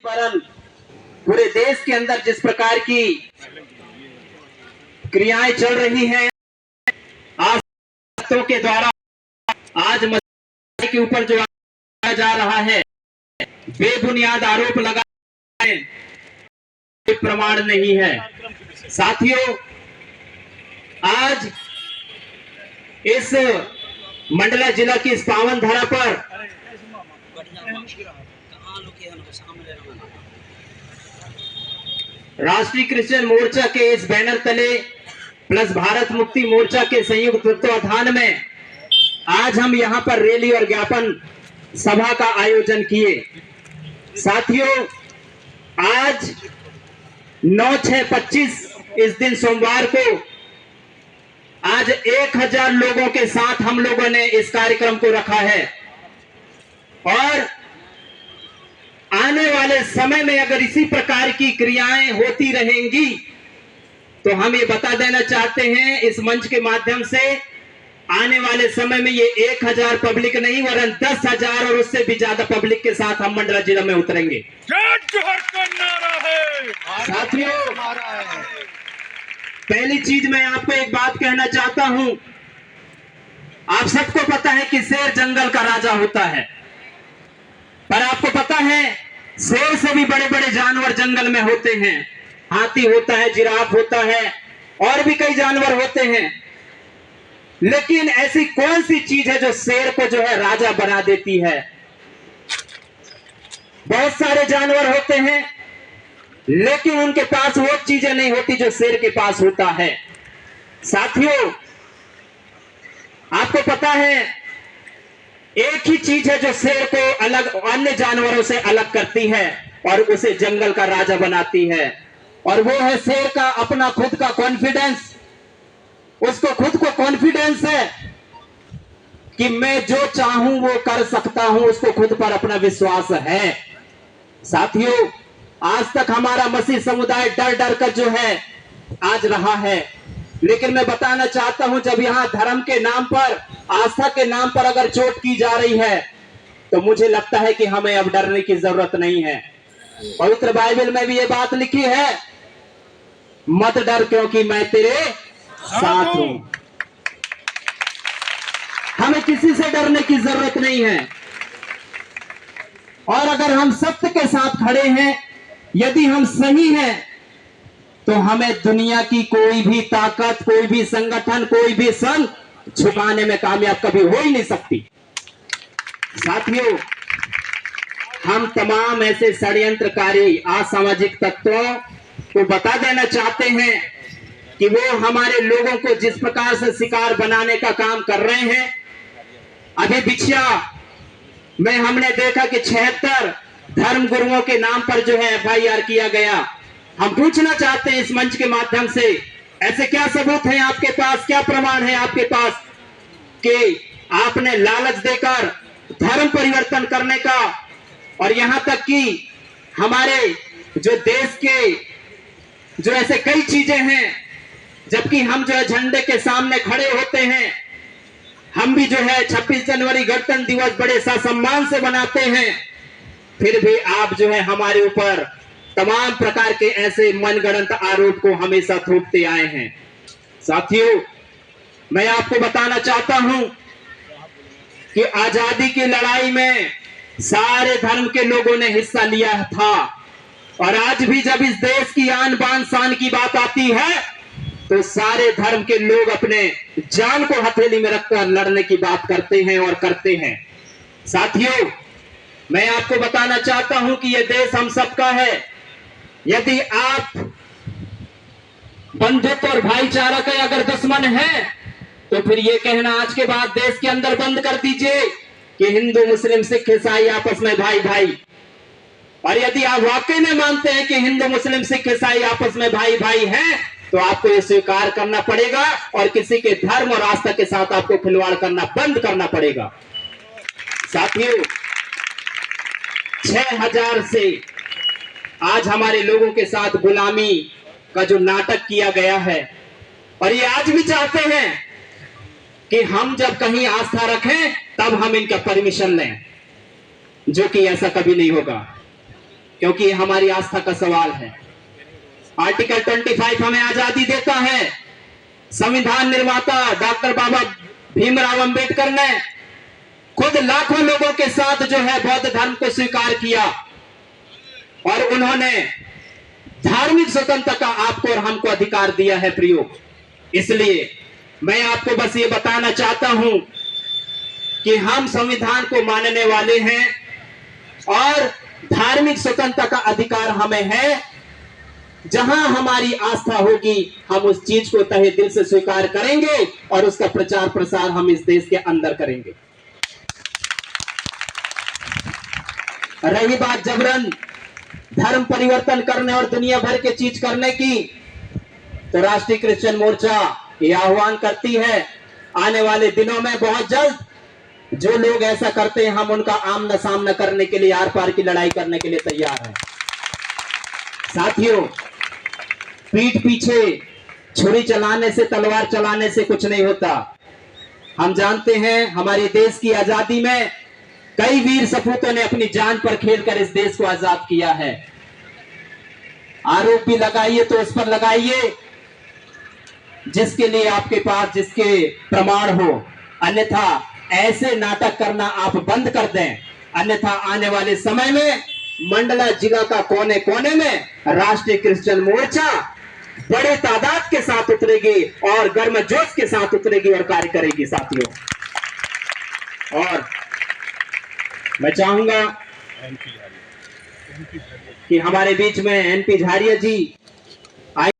परन पूरे देश के अंदर जिस प्रकार की क्रियाएं चल रही हैं, आज के द्वारा आज मसीह के ऊपर जो जा रहा है, बेबुनियाद आरोप लगाए प्रमाण नहीं है। साथियों, आज इस मंडला जिला की इस पावन धरा पर राष्ट्रीय क्रिश्चियन मोर्चा के इस बैनर तले प्लस भारत मुक्ति मोर्चा के संयुक्त तत्वाधान में आज हम यहां पर रैली और ज्ञापन सभा का आयोजन किए। साथियों, आज 9/6/25 इस दिन सोमवार को आज 1000 लोगों के साथ हम लोगों ने इस कार्यक्रम को रखा है और आने वाले समय में अगर इसी प्रकार की क्रियाएं होती रहेंगी तो हम ये बता देना चाहते हैं इस मंच के माध्यम से, आने वाले समय में ये 1000 पब्लिक नहीं वरन 10,000 और उससे भी ज्यादा पब्लिक के साथ हम मंडला जिला में उतरेंगे। साथियों, पहली चीज मैं आपको एक बात कहना चाहता हूं। आप सबको पता है कि शेर जंगल का राजा होता है, पर आपको पता है शेर से भी बड़े बड़े जानवर जंगल में होते हैं। हाथी होता है, जिराफ होता है और भी कई जानवर होते हैं, लेकिन ऐसी कौन सी चीज है जो शेर को जो है राजा बना देती है? बहुत सारे जानवर होते हैं लेकिन उनके पास वो चीजें नहीं होती जो शेर के पास होता है। साथियों, आपको पता है एक ही चीज है जो शेर को अलग अन्य जानवरों से अलग करती है और उसे जंगल का राजा बनाती है, और वो है शेर का अपना खुद का कॉन्फिडेंस। उसको खुद को कॉन्फिडेंस है कि मैं जो चाहूं वो कर सकता हूं, उसको खुद पर अपना विश्वास है। साथियों, आज तक हमारा मसीह समुदाय डर डर कर जो है आज रहा है, लेकिन मैं बताना चाहता हूं जब यहां धर्म के नाम पर, आस्था के नाम पर अगर चोट की जा रही है तो मुझे लगता है कि हमें अब डरने की जरूरत नहीं है। पवित्र बाइबल में भी ये बात लिखी है, मत डर क्योंकि मैं तेरे साथ हूं। हमें किसी से डरने की जरूरत नहीं है, और अगर हम सत्य के साथ खड़े हैं, यदि हम सही हैं, तो हमें दुनिया की कोई भी ताकत, कोई भी संगठन, कोई भी संघ झुकाने में कामयाब कभी हो ही नहीं सकती। साथियों, हम तमाम ऐसे षड्यंत्रकारी असामाजिक तत्वों को बता देना चाहते हैं कि वो हमारे लोगों को जिस प्रकार से शिकार बनाने का काम कर रहे हैं। अभी बिछिया में हमने देखा कि 76 धर्म गुरुओं के नाम पर जो है FIR किया गया। हम पूछना चाहते हैं इस मंच के माध्यम से, ऐसे क्या सबूत हैं आपके पास, क्या प्रमाण है आपके पास कि आपने लालच देकर धर्म परिवर्तन करने का, और यहां तक कि हमारे जो देश के जो ऐसे कई चीजें हैं, जबकि हम जो है झंडे के सामने खड़े होते हैं, हम भी जो है 26 जनवरी गणतंत्र दिवस बड़े सम्मान से मनाते हैं, फिर भी आप जो है हमारे ऊपर तमाम प्रकार के ऐसे मनगढ़ंत आरोप को हमेशा थोपते आए हैं। साथियों, मैं आपको बताना चाहता हूं कि आजादी की लड़ाई में सारे धर्म के लोगों ने हिस्सा लिया था, और आज भी जब इस देश की आन बान शान की बात आती है तो सारे धर्म के लोग अपने जान को हथेली में रखकर लड़ने की बात करते हैं और करते हैं। साथियों, मैं आपको बताना चाहता हूं कि यह देश हम सबका है। यदि आप बंधुत्व और भाईचारा के अगर दुश्मन हैं तो फिर यह कहना आज के बाद देश के अंदर बंद कर दीजिए कि हिंदू मुस्लिम सिख ईसाई आपस में भाई भाई। और यदि आप वाकई में मानते हैं कि हिंदू मुस्लिम सिख ईसाई आपस में भाई भाई हैं, तो आपको यह स्वीकार करना पड़ेगा और किसी के धर्म और आस्था के साथ आपको खिलवाड़ करना बंद करना पड़ेगा। साथियों, 6000 से आज हमारे लोगों के साथ गुलामी का जो नाटक किया गया है, और ये आज भी चाहते हैं कि हम जब कहीं आस्था रखें तब हम इनका परमिशन लें, जो कि ऐसा कभी नहीं होगा। क्योंकि ये हमारी आस्था का सवाल है। आर्टिकल 25 हमें आजादी देता है। संविधान निर्माता डॉक्टर बाबा भीमराव अंबेडकर ने खुद लाखों लोगों के साथ जो है बौद्ध धर्म को स्वीकार किया और उन्होंने धार्मिक स्वतंत्रता का आपको और हमको अधिकार दिया है प्रियो। इसलिए मैं आपको बस ये बताना चाहता हूं कि हम संविधान को मानने वाले हैं और धार्मिक स्वतंत्रता का अधिकार हमें है। जहां हमारी आस्था होगी हम उस चीज को तहे दिल से स्वीकार करेंगे और उसका प्रचार प्रसार हम इस देश के अंदर करेंगे। रही बात जबरन धर्म परिवर्तन करने और दुनिया भर के चीज करने की, तो राष्ट्रीय क्रिश्चियन मोर्चा ये आह्वान करती है आने वाले दिनों में बहुत जल्द जो लोग ऐसा करते हैं हम उनका आमना सामना करने के लिए, आर पार की लड़ाई करने के लिए तैयार हैं। साथियों, पीठ पीछे छुरी चलाने से, तलवार चलाने से कुछ नहीं होता। हम जानते हैं हमारे देश की आजादी में कई वीर सपूतों ने अपनी जान पर खेलकर इस देश को आजाद किया है। आरोप भी लगाइए तो उस पर लगाइए जिसके लिए आपके पास जिसके प्रमाण हो, अन्यथा ऐसे नाटक करना आप बंद कर दें। अन्यथा आने वाले समय में मंडला जिला का कोने कोने में राष्ट्रीय क्रिश्चियन मोर्चा बड़े तादाद के साथ उतरेगी और गर्मजोश के साथ उतरेगी और कार्य करेगी साथियों। और मैं चाहूंगा कि हमारे बीच में एनपी झारिया जी